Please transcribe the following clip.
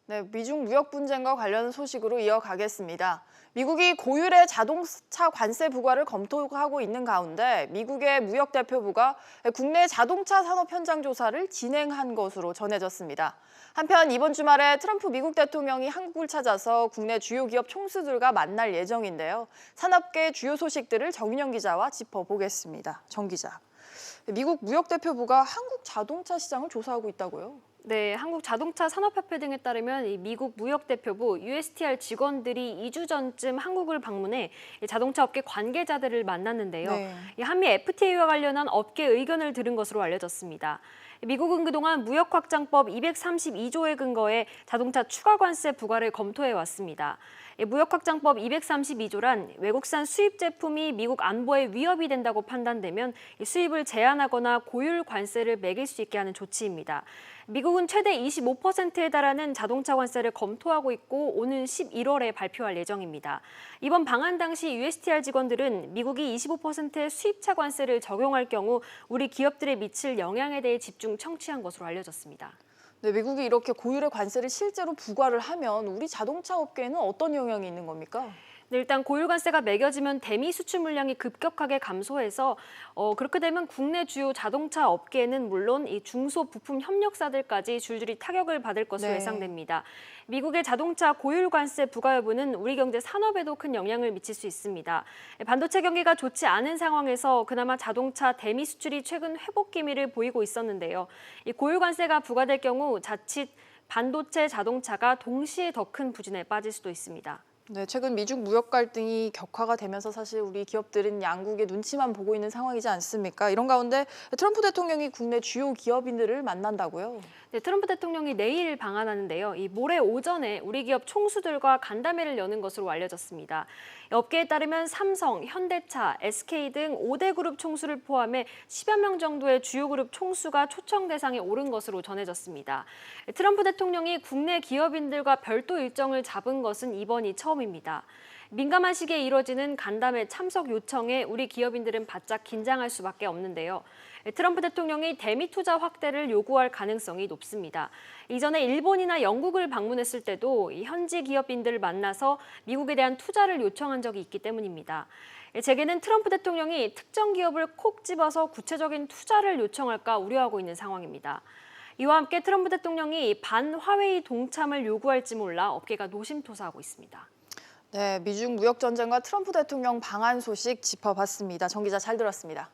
네, 미중 무역 분쟁과 관련 소식으로 이어가겠습니다. 미국이 고율의 자동차 관세 부과를 검토하고 있는 가운데 미국의 무역대표부가 국내 자동차 산업 현장 조사를 진행한 것으로 전해졌습니다. 한편 이번 주말에 트럼프 미국 대통령이 한국을 찾아서 국내 주요 기업 총수들과 만날 예정인데요. 산업계 주요 소식들을 정윤영 기자와 짚어보겠습니다. 정 기자. 미국 무역대표부가 한국 자동차 시장을 조사하고 있다고요? 네, 한국자동차산업협회 등에 따르면 이 미국 무역대표부 USTR 직원들이 2주 전쯤 한국을 방문해 자동차 업계 관계자들을 만났는데요. 네. 이 한미 FTA와 관련한 업계 의견을 들은 것으로 알려졌습니다. 미국은 그동안 무역확장법 232조에 근거해 자동차 추가 관세 부과를 검토해 왔습니다. 무역확장법 232조란 외국산 수입 제품이 미국 안보에 위협이 된다고 판단되면 수입을 제한하거나 고율 관세를 매길 수 있게 하는 조치입니다. 미국은 최대 25%에 달하는 자동차 관세를 검토하고 있고 오는 11월에 발표할 예정입니다. 이번 방한 당시 USTR 직원들은 미국이 25%의 수입차 관세를 적용할 경우 우리 기업들에 미칠 영향에 대해 집중 청취한 것으로 알려졌습니다. 네, 미국이 이렇게 고율의 관세를 실제로 부과를 하면 우리 자동차 업계에는 어떤 영향이 있는 겁니까? 네, 일단 고율 관세가 매겨지면 대미 수출 물량이 급격하게 감소해서 그렇게 되면 국내 주요 자동차 업계는 물론 이 중소 부품 협력사들까지 줄줄이 타격을 받을 것으로 네. 예상됩니다. 미국의 자동차 고율 관세 부과 여부는 우리 경제 산업에도 큰 영향을 미칠 수 있습니다. 반도체 경기가 좋지 않은 상황에서 그나마 자동차 대미 수출이 최근 회복 기미를 보이고 있었는데요. 이 고율 관세가 부과될 경우 자칫 반도체 자동차가 동시에 더 큰 부진에 빠질 수도 있습니다. 네, 최근 미중 무역 갈등이 격화가 되면서 사실 우리 기업들은 양국의 눈치만 보고 있는 상황이지 않습니까? 이런 가운데 트럼프 대통령이 국내 주요 기업인들을 만난다고요? 네, 트럼프 대통령이 내일 방한하는데요. 이 모레 오전에 우리 기업 총수들과 간담회를 여는 것으로 알려졌습니다. 업계에 따르면 삼성, 현대차, SK 등 5대 그룹 총수를 포함해 10여 명 정도의 주요 그룹 총수가 초청 대상에 오른 것으로 전해졌습니다. 트럼프 대통령이 국내 기업인들과 별도 일정을 잡은 것은 이번이 처음입니다. 민감한 시기에 이뤄지는 간담회 참석 요청에 우리 기업인들은 바짝 긴장할 수밖에 없는데요. 트럼프 대통령이 대미 투자 확대를 요구할 가능성이 높습니다. 이전에 일본이나 영국을 방문했을 때도 현지 기업인들을 만나서 미국에 대한 투자를 요청한 적이 있기 때문입니다. 제게는 트럼프 대통령이 특정 기업을 콕 집어서 구체적인 투자를 요청할까 우려하고 있는 상황입니다. 이와 함께 트럼프 대통령이 반화웨이 동참을 요구할지 몰라 업계가 노심초사하고 있습니다. 네, 미중 무역 전쟁과 트럼프 대통령 방한 소식 짚어봤습니다. 정 기자 잘 들었습니다.